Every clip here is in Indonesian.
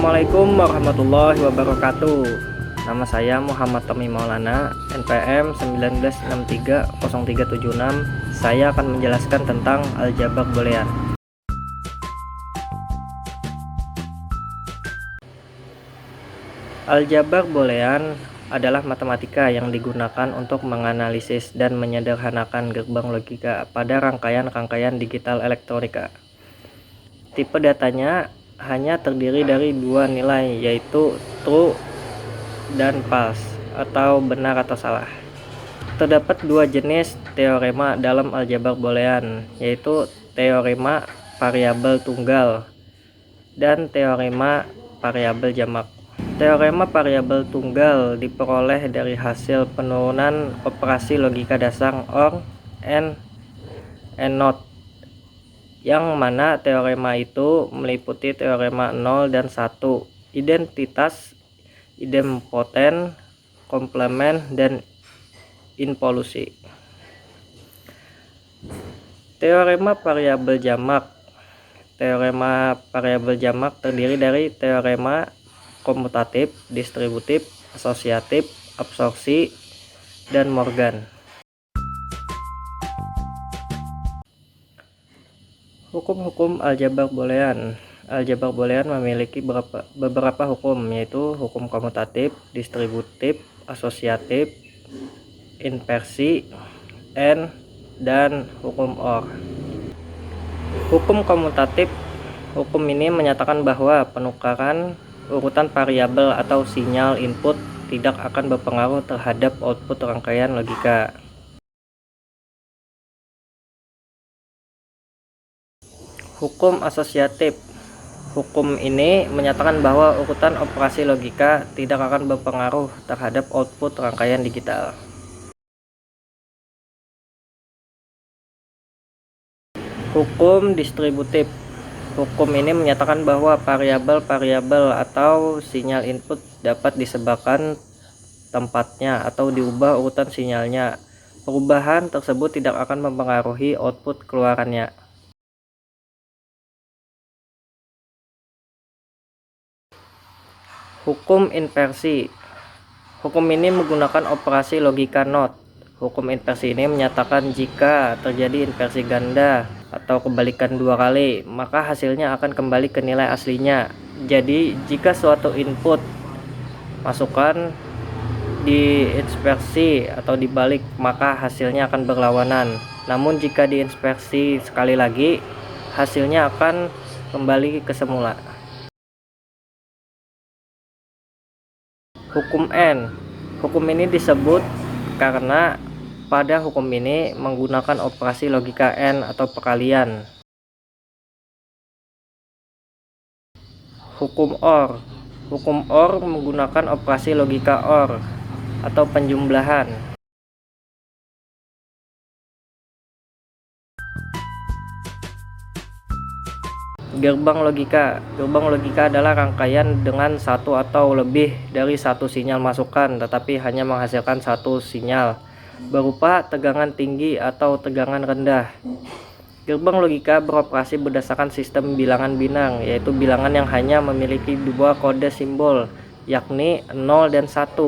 Assalamualaikum warahmatullahi wabarakatuh. Nama saya Muhammad Tommy Maulana, NPM 19630376. Saya akan menjelaskan tentang aljabar boolean. Aljabar boolean adalah matematika yang digunakan untuk menganalisis dan menyederhanakan gerbang logika pada rangkaian-rangkaian digital elektronika. Tipe datanya hanya terdiri dari dua nilai, yaitu true dan false, atau benar atau salah. Terdapat dua jenis teorema dalam aljabar boolean, yaitu teorema variabel tunggal dan teorema variabel jamak. Teorema variabel tunggal diperoleh dari hasil penurunan operasi logika dasar OR, AND, NOT, yang mana teorema itu meliputi teorema 0 dan 1, identitas, idempoten, komplement, dan involusi. Teorema variabel jamak. Teorema variabel jamak terdiri dari teorema komutatif, distributif, asosiatif, absorpsi, dan Morgan. Hukum-hukum aljabar boolean. Aljabar boolean memiliki beberapa hukum, yaitu hukum komutatif, distributif, asosiatif, inversi, AND, dan hukum OR. Hukum komutatif. Hukum ini menyatakan bahwa penukaran urutan variabel atau sinyal input tidak akan berpengaruh terhadap output rangkaian logika. Hukum asosiatif. Hukum ini menyatakan bahwa urutan operasi logika tidak akan berpengaruh terhadap output rangkaian digital. Hukum distributif. Hukum ini menyatakan bahwa variabel-variabel atau sinyal input dapat disebabkan tempatnya atau diubah urutan sinyalnya. Perubahan tersebut tidak akan mempengaruhi output keluarannya. Hukum inversi. Hukum ini menggunakan operasi logika NOT. Hukum inversi ini menyatakan jika terjadi inversi ganda atau kebalikan dua kali, maka hasilnya akan kembali ke nilai aslinya. Jadi jika suatu input masukkan diinversi atau dibalik, maka hasilnya akan berlawanan. Namun jika diinversi sekali lagi, hasilnya akan kembali ke semula. Hukum AND. Hukum ini disebut karena pada hukum ini menggunakan operasi logika AND atau perkalian. Hukum OR. Hukum OR menggunakan operasi logika OR atau penjumlahan. Gerbang logika. Gerbang logika adalah rangkaian dengan satu atau lebih dari satu sinyal masukan, tetapi hanya menghasilkan satu sinyal berupa tegangan tinggi atau tegangan rendah. Gerbang logika beroperasi berdasarkan sistem bilangan binang, yaitu bilangan yang hanya memiliki dua kode simbol, yakni 0 dan 1,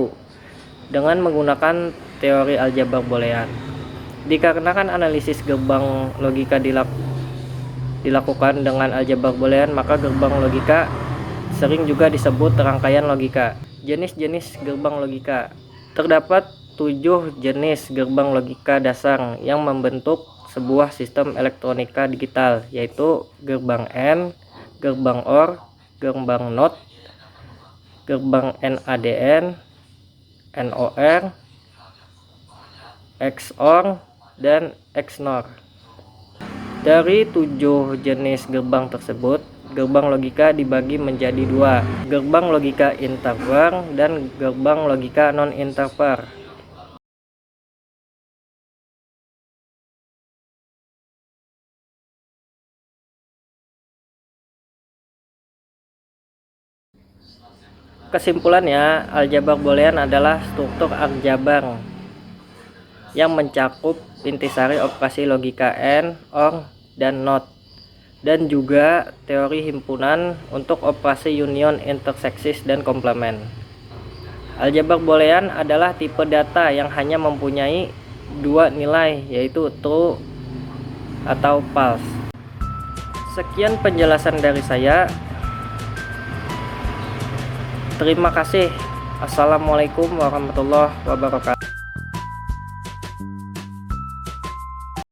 dengan menggunakan teori aljabar boolean. Dikarenakan analisis gerbang logika dilakukan dengan aljabar boolean, maka gerbang logika sering juga disebut rangkaian logika. Jenis-jenis gerbang logika. Terdapat 7 jenis gerbang logika dasar yang membentuk sebuah sistem elektronika digital, yaitu gerbang AND, gerbang OR, gerbang NOT, gerbang NADN, NOR, XOR, dan XNOR. Dari 7 jenis gerbang tersebut, gerbang logika dibagi menjadi dua, gerbang logika interfer dan gerbang logika non-interfer. Kesimpulannya, aljabar boolean adalah struktur aljabar yang mencakup intisari operasi logika AND, OR, dan NOT. dan juga teori himpunan untuk operasi union, interseksis, dan komplement. Aljabar boolean adalah tipe data yang hanya mempunyai dua nilai, yaitu true atau false. Sekian penjelasan dari saya. Terima kasih. Assalamualaikum warahmatullahi wabarakatuh.